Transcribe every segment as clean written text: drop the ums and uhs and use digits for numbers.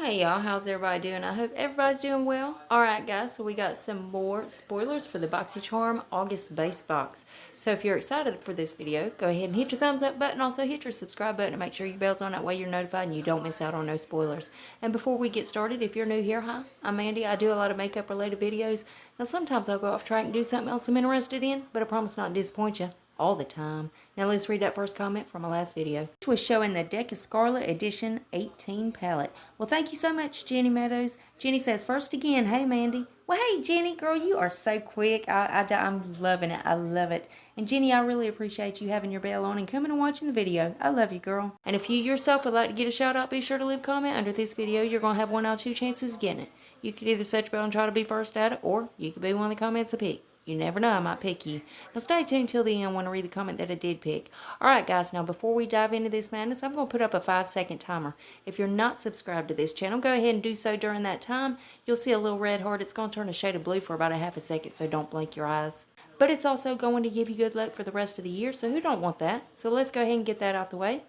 Hey y'all, how's everybody doing? I hope everybody's doing well. Alright guys, so we got some more spoilers for the BoxyCharm August base box. So if you're excited for this video, go ahead and hit your thumbs up button. Also hit your subscribe button to make sure your bell's on. That way you're notified and you don't miss out on no spoilers. And before we get started, if you're new here, hi, I'm Mandy. I do a lot of makeup related videos. Now sometimes I'll go off track and do something else I'm interested in, but I promise not to disappoint you all the time. Now let's read that first comment from my last video, which was showing the Deca Scarlet Edition 18 palette. Well, thank you so much, Jenny Meadows. Jenny says, first again, hey Mandy. Well, hey Jenny, girl, you are so quick. I'm loving it. I love it. And Jenny, I really appreciate you having your bell on and coming and watching the video. I love you, girl. And if you yourself would like to get a shout out, be sure to leave a comment under this video. You're going to have 1 out of 2 chances of getting it. You could either set your bell and try to be first at it, or you could be one of the comments I pick. You never know, I might pick you. Now stay tuned till the end. I want to read the comment that I did pick. Alright guys, now before we dive into this madness, I'm going to put up a 5-second timer. If you're not subscribed to this channel, go ahead and do so during that time. You'll see a little red heart. It's going to turn a shade of blue for about a half a second, so don't blink your eyes. But it's also going to give you good luck for the rest of the year, so who don't want that? So let's go ahead and get that out the way.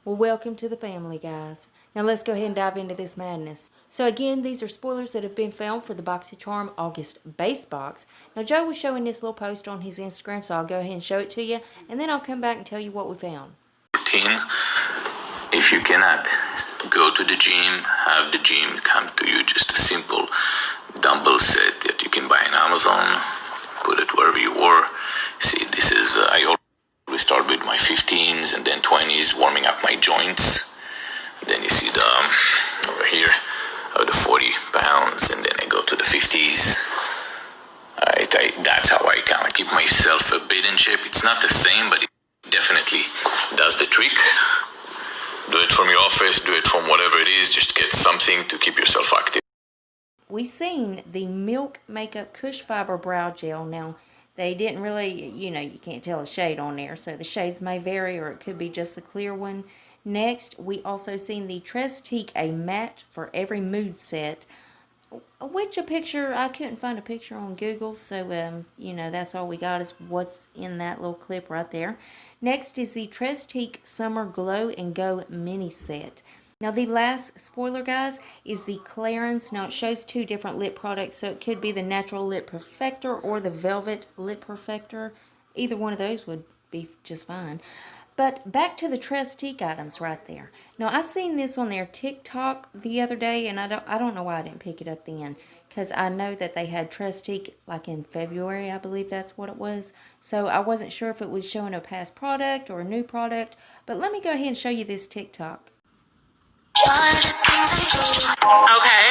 Well, welcome to the family, guys. Now let's go ahead and dive into this madness. So again, these are spoilers that have been found for the BoxyCharm August base box. Now Joe was showing this little post on his Instagram, so I'll go ahead and show it to you, and then I'll come back and tell you what we found. Routine. If you cannot go to the gym, have the gym come to you. Just a simple dumbbell set that you can buy on Amazon. Put it wherever you were. See, this is we start with my 15s and then 20s, warming up my joints. Then you see the over here the 40 pounds, and then I go to the 50s. That's how I kind of keep myself a bit in shape. It's not the same, but it definitely does the trick. Do it from your office, do it from whatever it is. Just get something to keep yourself active. We've seen the Milk Makeup Cush Fiber Brow Gel. Now, they didn't really, you can't tell a shade on there, so the shades may vary, or it could be just the clear one. Next, we also seen the Trestique, a matte for every mood set, which I couldn't find a picture on Google, so, that's all we got is what's in that little clip right there. Next is the Trestique Summer Glow and Go mini set. Now, the last spoiler, guys, is the Clarins. Now, it shows 2 different lip products, so it could be the Natural Lip Perfector or the Velvet Lip Perfector. Either one of those would be just fine. But back to the Trestique items right there. Now, I seen this on their TikTok the other day, and I don't know why I didn't pick it up then, because I know that they had Trestique like in February, I believe that's what it was. So I wasn't sure if it was showing a past product or a new product. But let me go ahead and show you this TikTok. Okay,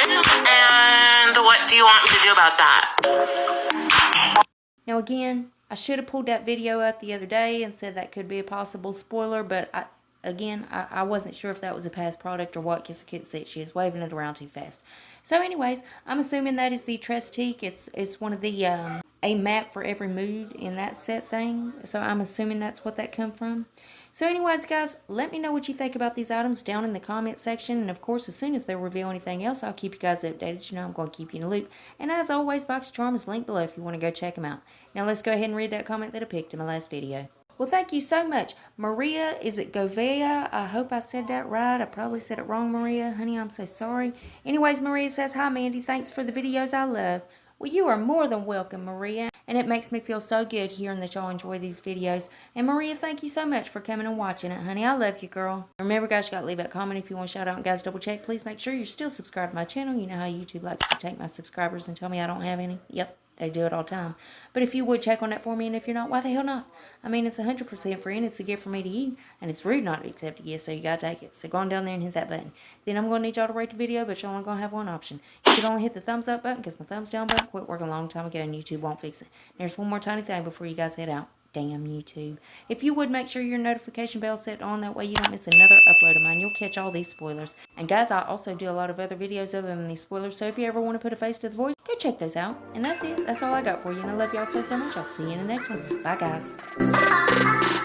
and what do you want me to do about that? Now again, I should have pulled that video up the other day and said that could be a possible spoiler, but I wasn't sure if that was a past product or what, because I couldn't see it. She was waving it around too fast. So anyways, I'm assuming that is the Trestique. It's one of the a matte for every mood in that set thing. So I'm assuming that's what that come from. So anyways, guys, let me know what you think about these items down in the comment section. And of course, as soon as they reveal anything else, I'll keep you guys updated. You know I'm going to keep you in the loop. And as always, BoxyCharm is linked below if you want to go check them out. Now let's go ahead and read that comment that I picked in my last video. Well, thank you so much. Maria, is it Govea? I hope I said that right. I probably said it wrong, Maria. Honey, I'm so sorry. Anyways, Maria says, hi, Mandy. Thanks for the videos I love. Well, you are more than welcome, Maria. And it makes me feel so good hearing that y'all enjoy these videos. And Maria, thank you so much for coming and watching it, honey. I love you, girl. Remember, guys, you got to leave that comment if you want to shout out. And guys, double check. Please make sure you're still subscribed to my channel. You know how YouTube likes to take my subscribers and tell me I don't have any. Yep. They do it all the time. But if you would check on that for me, and if you're not, why the hell not? I mean, it's 100% free, and it's a gift from me to you, and it's rude not to accept a gift, so you gotta take it. So go on down there and hit that button. Then I'm gonna need y'all to rate the video, but you're only gonna have one option. You can only hit the thumbs up button, because my thumbs down button quit working a long time ago, and YouTube won't fix it. There's one more tiny thing before you guys head out. Damn YouTube. If you would make sure your notification bell set on, that way you don't miss another upload of mine. You'll catch all these spoilers. And guys, I also do a lot of other videos other than these spoilers, so if you ever want to put a face to the voice, go check those out. And that's it. That's all I got for you, and I love y'all so much. I'll see you in the next one. Bye, guys.